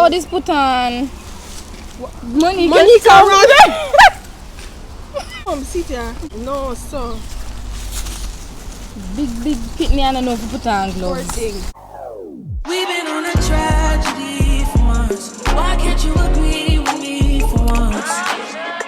Oh, this put on. Money. Sit here. No, so. Big pitney and I know if you put on gloves. We've been on a tragedy for months. Why can't you agree with me for once?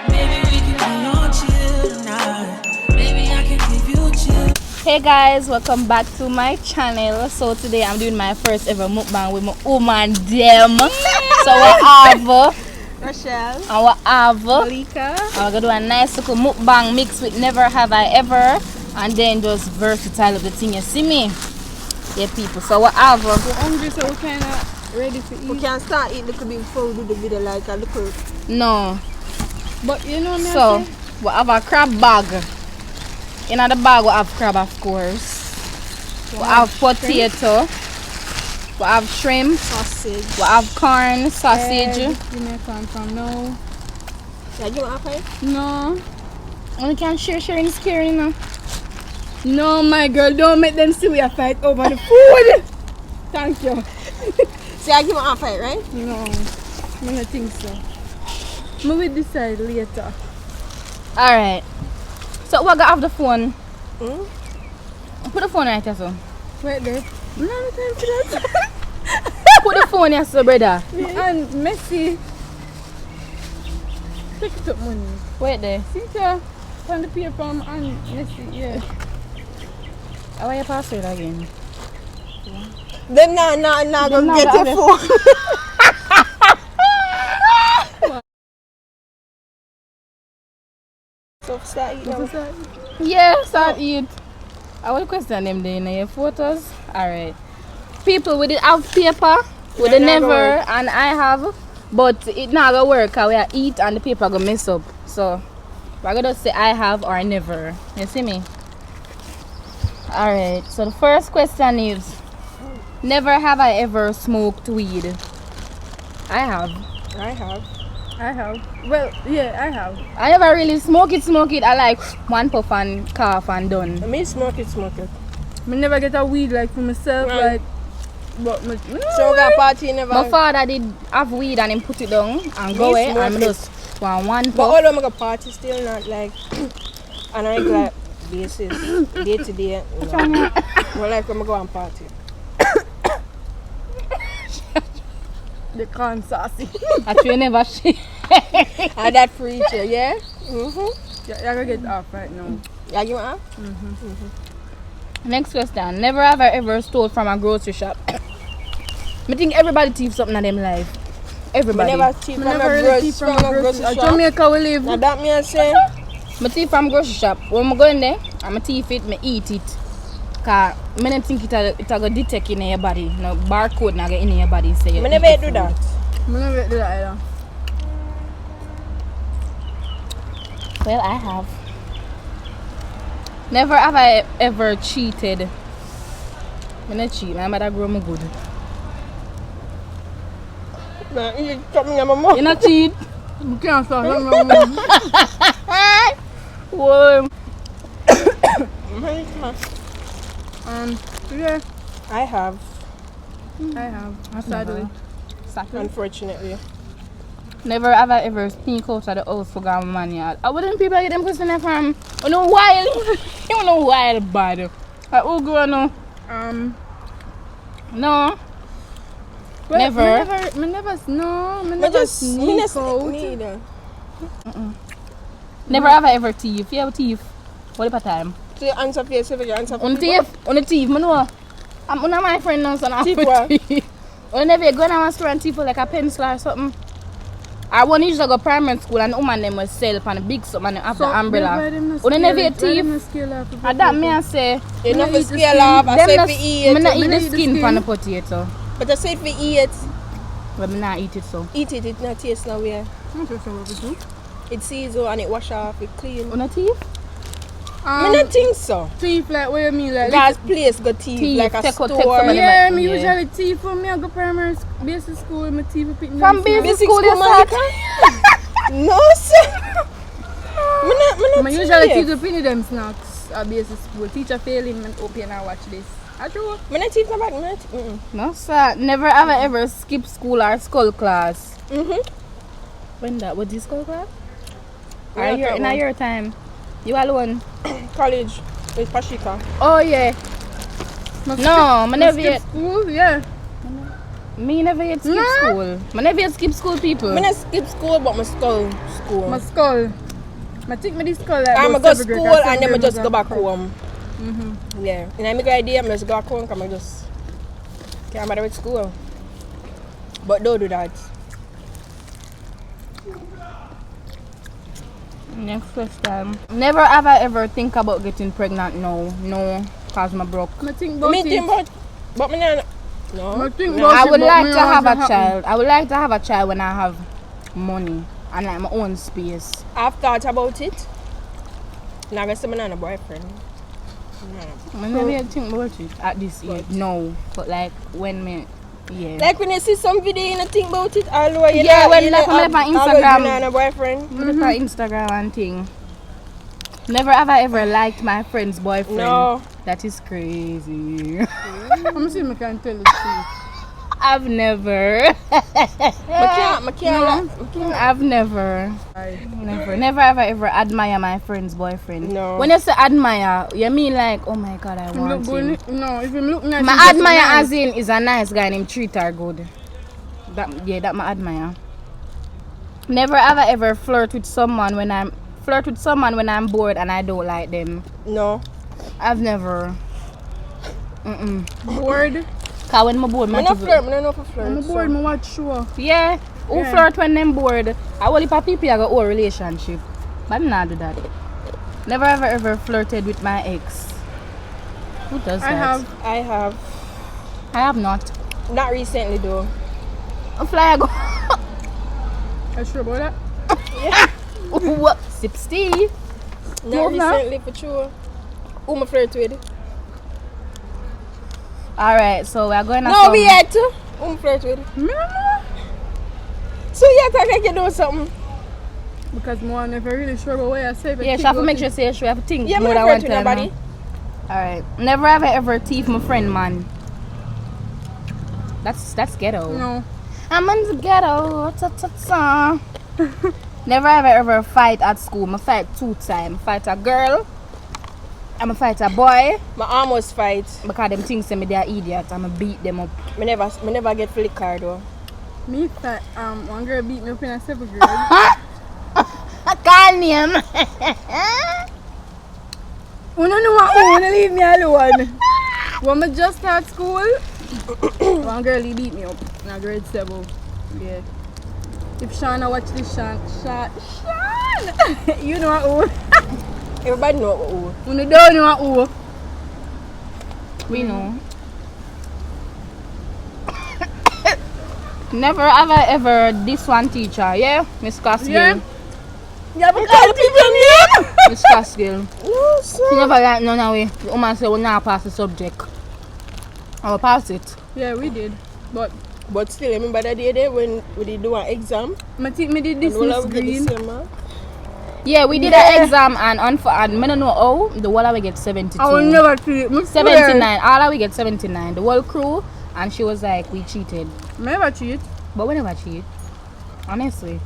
Maybe we can be on chill tonight. Maybe I can give you chill. Hey guys, welcome back to my channel. So today I'm doing my first ever mukbang with my woman them. So we have Rushelle. and we have Maleeka. and we're gonna do a nice little mukbang mix with Never Have I Ever, and then just versatile of the thing, you see me? Yeah people, so we have We're hungry, so we're kind of ready to eat. We can start eating little bit before we do the video like a little. no. But you know me. So we have a crab bag. In the bag we have crab, of course. We have potato. We have shrimp. Sausage. We have corn, sausage. You may come from no. Yeah, you want a No. Only can share in scary, you know. No, my girl, don't make them see we are fight over the food. Thank you. See, I give a fight, right? No, I don't think so. We will decide later. Alright. So we got off the phone. Hmm? Put the phone right here, so. Wait there. No time for that. Put the phone here, so, brother. And Messi. Pick it up money. Wait there. See, sir. Find the paper and Messi, yeah. How are your password again? Them nah gonna get your phone. So start eating now. Yeah, start eat. I will question them there in your photos. Alright. People, we did have paper. We did never, and I have. But it not gonna work because we are eat and the paper gonna mess up. So we're gonna say I have or never. You see me? Alright, so the first question is, never have I ever smoked weed. I have. Well, yeah, I have. I never really smoke it. I like one puff and cough and done. I mean, smoke it. I never get a weed like for myself, Right. like. But so we got party never. My father did have weed and him put it down and go away and just one But puff. all of my party still not like on a regular basis, day to day. Well, like when I go on party. The corn saucy. Actually, never shit. And that preacher, yeah? Mm-hmm. Yeah, you're gonna get off right now. Yeah, you want off? Next question. Never have I ever stole from a grocery shop. I think everybody thief something in them life. Everybody. I never thief from a grocery shop. Jamaica we live. Now that me I say. I thief from grocery shop. When I go in there, I'm a thief it, I eat it. Because I don't think it will detect in your body. No barcode not get in your body. So I never do that. I never do that either. Well, I have. Never have I ever cheated. I'm not cheat. My mother grow me good. Nah, you talk me my mom. You not cheat? You can't start. Whoa. Yeah. I have. Sadly. Unfortunately. Never have I ever sneak out of the house for got money. I wouldn't people get them question from you know wild. You know wild bad. Who go no? No. Well, Never. Me never sneak out. Neither. Never have I ever thief. You have thief. What about time? So you answer for yourself, you answer for On people? thief. On the thief. I know. I'm one of my friends now, so I'm Thief a what? thief. When never go down a store and thief for like a pencil or something. I want to usually go primary school and the woman them will sell on a big something and have the umbrella. When never a thief. And that me I say. You never scale off, I say for eat. I'm not eat the skin from the potato. But I say for eat. But I'm not eat it so. Eat it, it not taste no way. It seasoned and it wash off, it clean. On a thief? I don't think so. Thief like what you mean like God's place go thief like a take store. yeah, me Yeah. usually thief from me I go primary basic school my thief picking From basic school you start? No sir. I usually teach the penny them snacks at basic school. Teacher failing and open and watch this. I true. Me not teeth no bad. No, sir. Never ever skip school or skull class. When that? What's this skull class? Are you in your time? You alone? College with Pashika. Oh, yeah. No, I never yet. School, yeah. Me never yet skip school. I never yet skip school, people. I not skip school, but my skull school. My skull. I think my skull like I'm about go 7th grade, school 'cause and then I 7th just grade go back was home. Yeah. And I make an idea, I just go back home because I just can't bother with school. But don't do that. Next question. Never ever think about getting pregnant. No, cause I'm broke. I think about Me it. think about, but me not. No. I think No, about I it, would but like me to not have want a it happen. child. I would like to have a child when I have money and like my own space. I've thought about it. Now I guess I'm not a boyfriend. I never yet think about it at this age. No, but like when me, yeah. Like when you see some video you not think about it, although you Yeah, not, when you like not on my have- Instagram. although you not a boyfriend. For Instagram and thing. Never ever liked my friend's boyfriend. No. That is crazy. I'm see me can tell the truth. I've never. I can't. I've never ever admire my friend's boyfriend. No. When you say admire, you mean like, oh my god, I Him look want him. good. No, if him look nice. My him just admire nice. as in is a nice guy and him treat her good. That my admire. Never ever flirt with someone when I'm bored and I don't like them. No. I've never. Bored. Cause when I'm bored, I don't know for flirt. I'm bored. Me watch show. Yeah. Who Yeah. flirt when them bored? I will if a people I got a relationship. But I'm not do that. Never ever flirted with my ex. Who does that? I have. I have not. Not recently though. A fly go. Are you sure about that? What? 60? Not No, no. recently for sure. Who my flirt with? Alright, so we're going to No, we yet. Who my flirt with? So you act like you do something. Because I'm never really sure about what I say. But Yeah, she have to make sure say she have to think Yeah, more me than not one flirt with time. nobody. Alright. Never ever thief my friend, man. That's ghetto. No. I'm in the ghetto. Ta-ta-ta. Never ever fight at school. I fight 2 times. I fight a girl. I'm a fight a boy. My almost fight. Because them things say me they are idiots. I'm gonna beat them up. Me never get flick card though. Me fat. One girl beat me up in a 7th grade. I can't name. You don't know what? You wanna leave me alone? When I just start school, one girl he beat me up in grade 7. Yeah. If Shauna watch this, Sean, you know who? Everybody know who. You don't know who? We know. Never ever this one teacher, yeah? Miss Caskill. Yeah. Yeah, but all the people name. Miss Caskill. No, sir. She never like none away. The woman said we'll not pass the subject. I will pass it. Yeah, we did. But But still, remember that day there when we did do an exam? I think me did this And all Miss of we get the Green. same mark? Yeah, we did an exam and I don't know how the wall we get 72. I will never treat it. 79. All we get 79. The whole crew and she was like we cheated. Never cheat. But we never cheat. Honestly.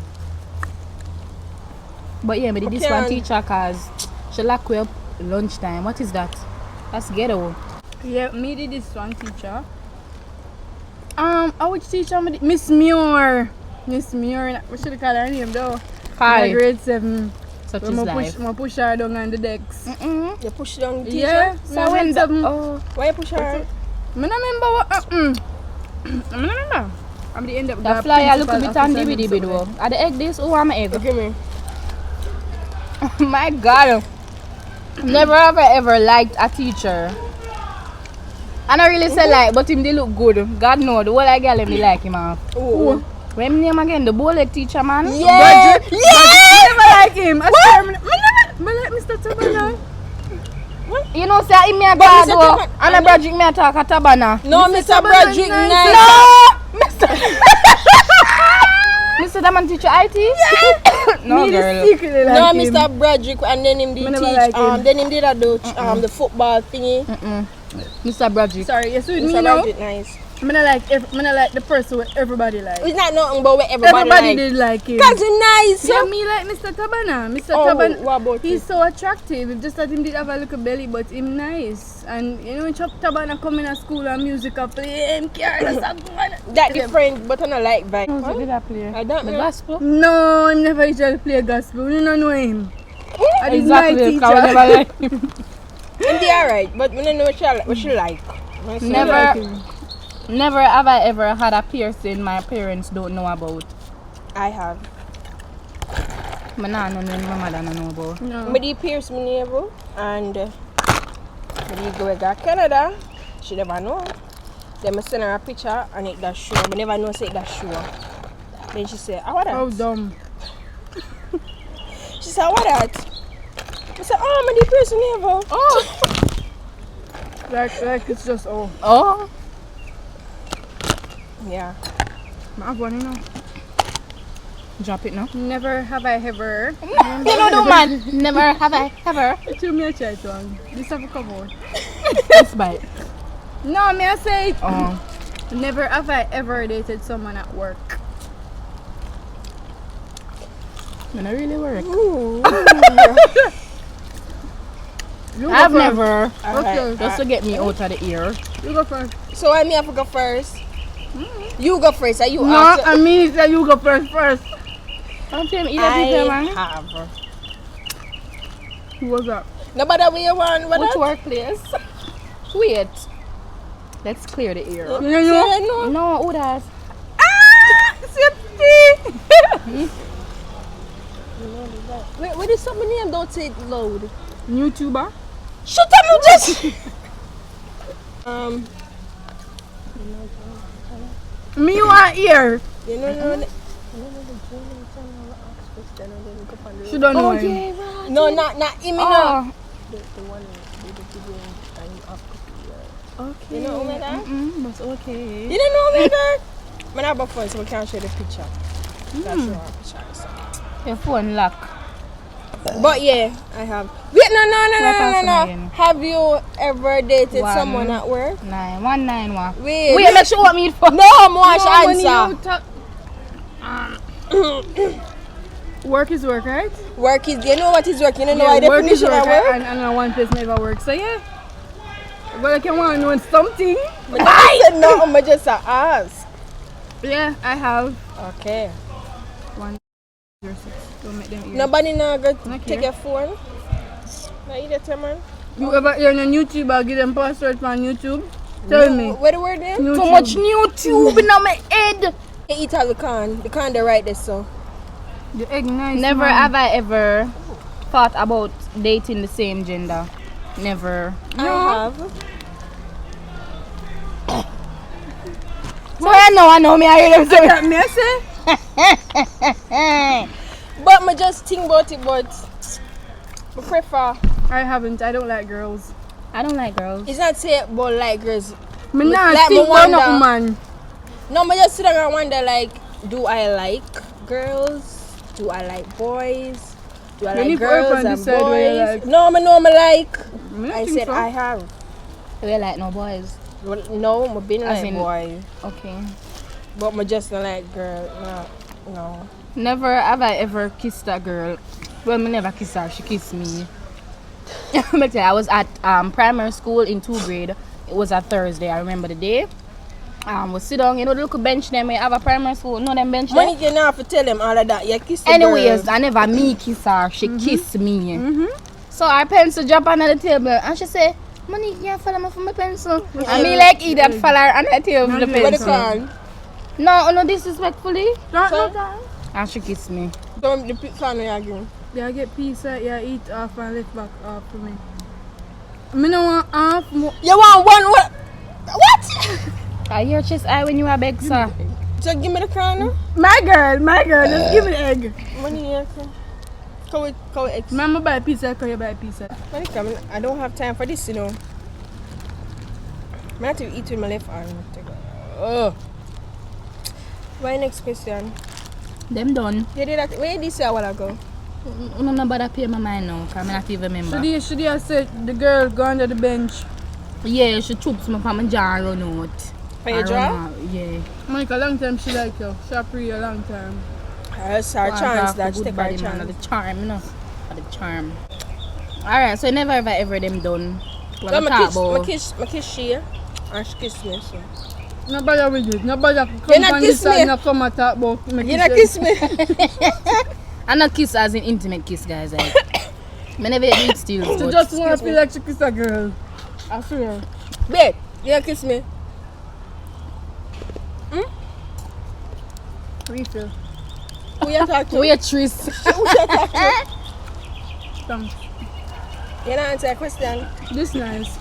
But yeah, me did this Okay, one and- teacher cause she lock we up lunchtime. What is that? That's ghetto. Yeah, me did this one teacher. Which teacher? Me did? Miss Muir. Miss Muir. We should call her name though. Hi. In grade 7. Such When is I life. push her down on the decks. You push down the teacher? Yeah. So when the, oh, Why you push her? I don't remember what. I don't remember. I'm the end up. the flyer look a bit on DVD though. Are the egg this? Oh, I'm egg. Look at me. My God. Never ever liked a teacher. And I really say like, but him they look good. God know, the whole I girl him they like him off. Who? What him name again? The bullet teacher man? Yeah! I never like him. I swear, I like Mr. Tabana. You know say him me a But God Mr. though. Taban- And a bradrick me a talk a tabana. No, Mr. Broderick, Taban- nice. No! Mr. Daman teacher IT? No Me girl. just secretly like No, him. Mr. Broderick, and then him did Me never teach. like him. Then him did a do the football thingy. Mr. Bradley. Sorry, you see with Mr. me now? Bradley, nice. I'm not like the person where everybody like. It's not nothing but what everybody like. Did like him. Cause he's nice. Yeah, me like Mr. Tabana. Mr. Oh, Tabana, what about he's so attractive. It's just that him did have a little belly, but him nice. And you know when Tabana come in at school and music a play, him carry the song. that different, but I don't like vibe. What did I play? I don't The know. gospel? No, him never usually play gospel. You don't know him. I did Exactly. my I would teacher. never like him. And they alright, but we don't know what she like. Never have I ever had a piercing my parents don't know about. I have. My nana and my mother don't know about. No. But he pierced me navel and when he go to Canada, she never know. Then I send her a picture and it does show. I never know say it does show. Then she said, "Oh, what that?" How dumb. She said, "What that?" I said, "Oh, my pierced me navel." Oh! Like it's just oh. Oh! Yeah. I have one, you know. Drop it now. Never have I ever. You know, no man. Never have I ever. Tell me a try it one. This have to come out. It's bite. No, may I say it? Oh. Never have I ever dated someone at work. It don't really work. Ooh. You I've go first. never. Okay. Just to get me out of the ear. You go first. So I have to go first. You go first. Are you No, after? I mean that you go first. Don't tell me either people, man. have. Who was that? Nobody we want. What Which that? workplace? Wait. Let's clear the ear. You know? Say no. No, who does? Wait, what is something name? Don't say it loud. YouTuber? Shut up, you just. Me you are here. You know. She don't know Oh, him. yeah, right. No, not him. No. Oh. You know Omega? But okay. You don't know Omega? Man, I have a phone, so we can't show the picture. That's your picture. So. Your phone lock. But yeah, I have. Wait, no. again? Have you ever dated One. someone at work? 919 Wait, Wait, make sure what me for. No, I'm watch when answer. you work is work, right? Work is, you know what is work? You don't know what work is definition work, of right? work? And one place never works. So yeah. But I can want to know something. But I said no, I'm just ask. Yeah, I have. Okay. 1 or 6. Don't make them ears. Nobody now go Okay. take your phone? No, you get man? You ever hear on YouTube or give them password on YouTube? Tell me. What the word there? YouTube. Too much YouTube in my head. They eat out the can. The can they right there, so. The egg nice. Never man. have I ever thought about dating the same gender. Never. I have. So I know me. I hear them say. That messy? But I just think about it, but I prefer. I haven't. I don't like girls. I don't like girls. It's not say about like girls. Me not like think me about no wonder- woman. No, I just sit down and wonder like, do I like girls? Do I like boys? Do I You like need to girls open and decide what you boys? like. No, I know I like. Me not I think said so. I have. We like no boys. Well, no, I've been As like in- boy, Okay. but I just not like girl. No. Never have I ever kissed a girl. Well, me never kissed her. She kissed me. But I was at primary school in 2th grade. It was a Thursday. I remember the day. We sit down, you know, the little bench them. We have a primary school. No, them bench Money there. you not have to tell them all of that. You kiss the Anyways, girl. I never me kiss her. She kissed me. So our pencil drop on the table, and she say, "Money, you follow me for my pencil." And me like eat that follow her on the table for the What the pencil. can? No, disrespectfully. Don't And she kissed me. Don't the can you again. Yeah, get pizza. Yeah, eat half and left back half for me. Me no want half. You want one? What? I hear chest eye when you are beg, sir. So give me the crown. My girl, just give me the egg. Money here. Go with X. Mama buy pizza, can you buy pizza? Money coming. I don't have time for this, you know. I have to eat with my left arm. Oh. Why next question? Them done. You did that. Where did you say a while ago? I'm not bother pay my mind now, because I not even remember. Should you have said the girl go under the bench Yeah, she choops me from my jaw and run out. For your I jaw? run out, yeah. Monica, long time she like you. She a pre a long time. That's our Want chance her that for she good take our body, man, chance. the charm, you know. The charm. Alright, so never ever them done. What So I I talk kiss, about. I kiss she, and she kiss me. So. Nobody with it. Nobody You come not on kiss this side me. and come and talk about me. You not kiss me. And not kiss as in intimate kiss, guys. Like, me never eat steals, She but just want to Excuse feel me. like she kiss a girl. I swear. Babe, you not kiss me. Refill. Who you talk to? we a tris. Who you talk to? Thanks. You not answer a question. This nice.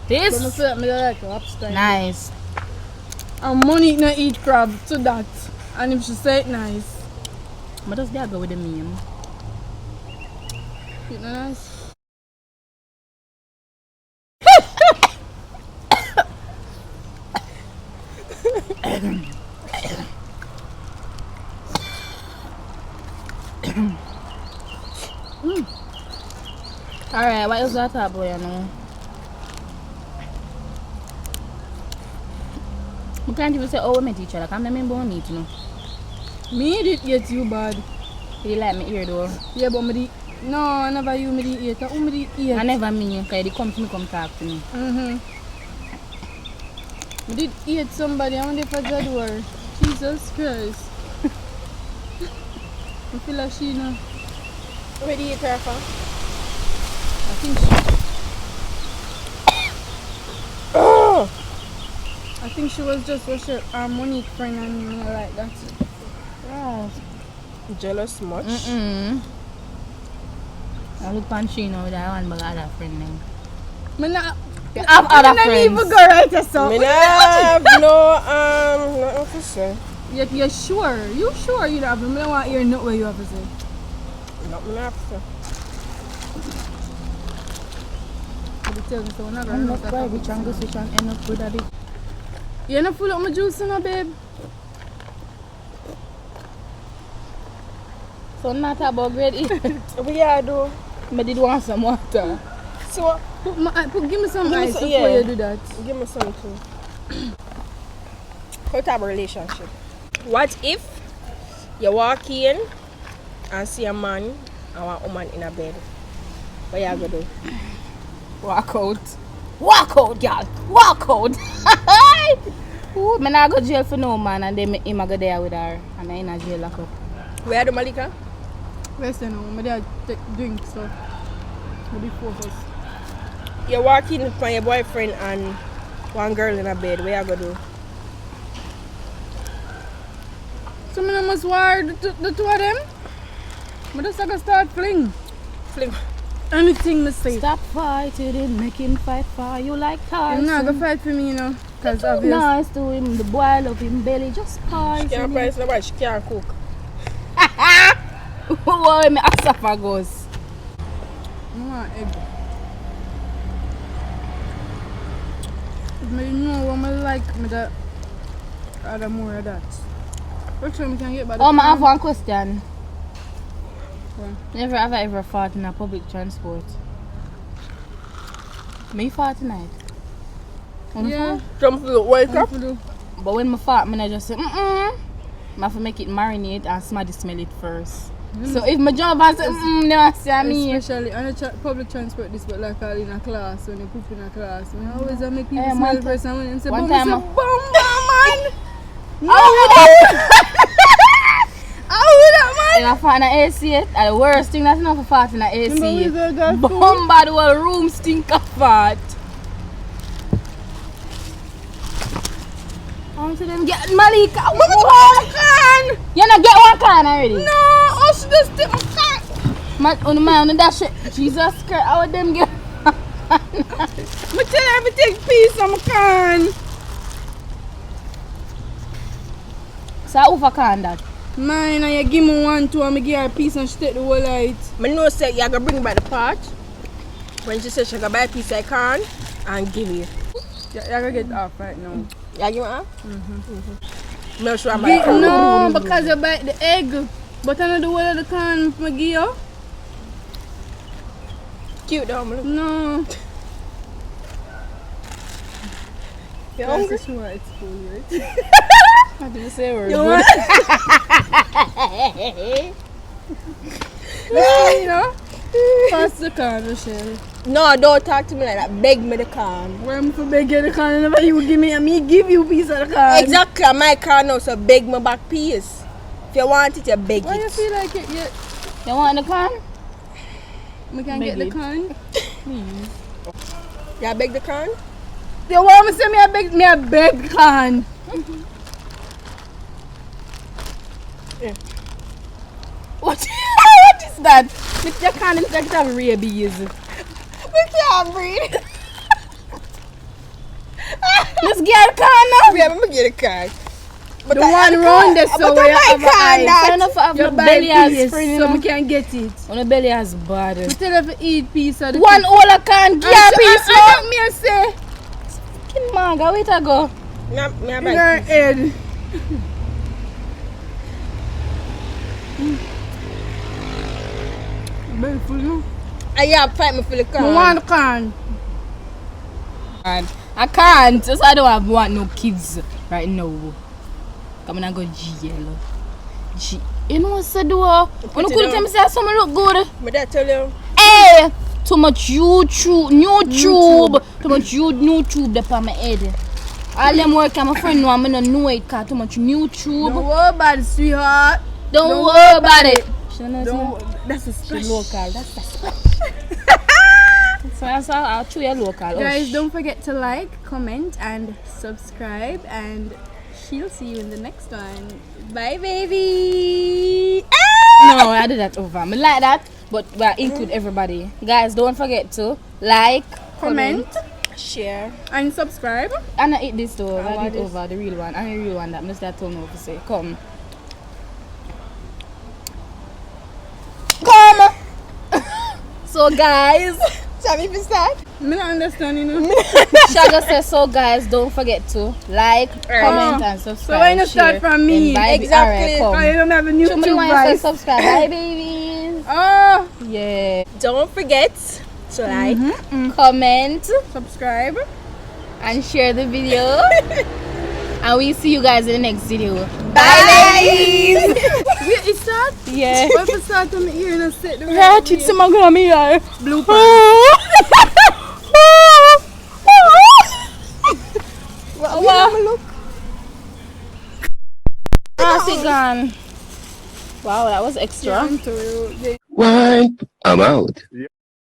But I This feel like me don't like her upstairs. nice. And money no eat crab to that. And if she say it nice. But does that go with the meme? It no nice. Alright, what is that talk about, you know? We can't even say, oh, we met each other. Come me born meet, you know. Me did get you bad. You like me ear though. Yeah, but me did. No, never you me did eat. Who me did eat? I never mean you, because they come to me, come talk to me. Me did eat somebody. I wonder if I did war. Jesus Christ. I feel like she now. Where do you eat her from? I think she. I think she was just with her Monique friend and me like that. Yes. Jealous much? I look on she now with that one, but I have friend name. Me not. You have other Me not even friends. go right or so. Me not have no, nothing to say. You're sure? You sure you don't have? Me don't want to hear nothing what you have to say. Nothing have to say. You tell me so. We're not I'm going not to by which angle switch and end up with a bit. You not full up my juice now, babe? So not about grade 8. We are do. I did want some water. So, Give me some Give me ice some- before yeah. you do that. give me some too. How to have a relationship? What if you walk in and see a man and a woman in a bed? What you gonna do? Walk out. Walk out, y'all. Walk out. Ooh, I not go jail for no man and then him go there with her and I in a jail lock up. Where do Maleeka? Rest you know, my dad take drink, so we'll be focused. You walk in with your boyfriend and one girl in a bed. What you gonna do? So I must war the two of them. I just gonna start fling. Fling. Anything me say. Stop fighting him, make him fight for you like You're Tyson. not gonna fight for me, you know. Because Too obvious. nice to him, the boy love him belly, just She poison can't him. price nobody. She can't cook. Why me esophagus? I want egg. If me know what I like, me that add more of that. Which one we can get by the Oh, I have time? one question. What? Never have I ever fought in a public transport. Me fought tonight. Yeah. Jump to the wake up. But when I fought, I just say, I have to make it marinate and somebody smell it first. So if my job I say, no, see me. Especially on a public transport, this but like all in a class, when you poop in a class. When I always make people Eh, smell one first and when them say, one "Bum," time say, I- "Bum, man." And I fought in an AC, and the worst thing that's not for fart in an Remember we AC. go girl food? Bomba the whole room stink of fart. I'm to them get Maleeka. One can. You not get one can already? No, oh, she just take my car. Man, on the man on that shit. Jesus Christ, how would them get? Me tell her to take piece of my can. So who for can that? Mine, and you give me one, two, and me give her a piece and she take the whole light. I know say you gonna bring back the pot. When she said she gonna buy a piece of can and give you. You're gonna get off right now. You give me half? Make sure I'm buy No, because you bite the egg. But I know the whole of the can, me give you. cute though. No. You That's hungry? the show at school, right? How do you say word? You want? You know? Pass the can, Rushelle. No, don't talk to me like that. Beg me the can. Where am I for beg you the can? Never you give me, and me give you a piece of the can. Exactly, my car now, so beg me back piece. If you want it, you beg Why you it. feel like it? You want the can? We can Beg get the it. can. You beg the can? You want me to say me a beg can? What? What is that? Look, you can't look like you have rabies. We can't breathe. Let's get a can now. Yeah, I'm gonna get a can. But The one round there so but where you my have a can, eye. that. Fair enough, I have Your my belly has piece, spring, you so know. we can get it. When the belly has bad. We tell her to eat piece of the One all I can get a piece, I man. don't me say Fucking man, go wait a go. Me in beg her piece. head. Very full, no? And you fight me for the can. I want can. And I can't. Just I don't want no kids right now. Come on, I go jail. You know what's the do? When you could tell me say someone look good. But that tell you. Hey, too much YouTube. Too much YouTube up on my head. All them work, my friend know, I don't know it, cause too much YouTube. Don't worry about it, sweetheart. Don't worry about it. That's a She special. local. That's the so I'll chew your local. Guys, don't forget to like, comment, and subscribe. And she'll see you in the next one. Bye, baby. No, I did that over. I like that, but we include everybody. Guys, don't forget to like, Comment Share. and subscribe. and I eat this too. I want did this. over the real one. And the real one that Mr. told me to say. Come. So guys, Shall we even start? Me not understand, you know. Shaga says so guys, don't forget to like, comment and subscribe. So why not start share. from me? Then bye, Exactly. Alright, I don't have a new Somebody want to say voice. subscribe. Bye babies. Oh, Yeah. Don't forget to like. Comment subscribe. and share the video. And we see you guys in the next video. Bye, ladies. Wait, it's start? Yeah. What if it start on the ear and I set the Yeah, it's my grammy here. blooper? Look. Ah, see gone. Wow, that was extra. Yeah, What? I'm out.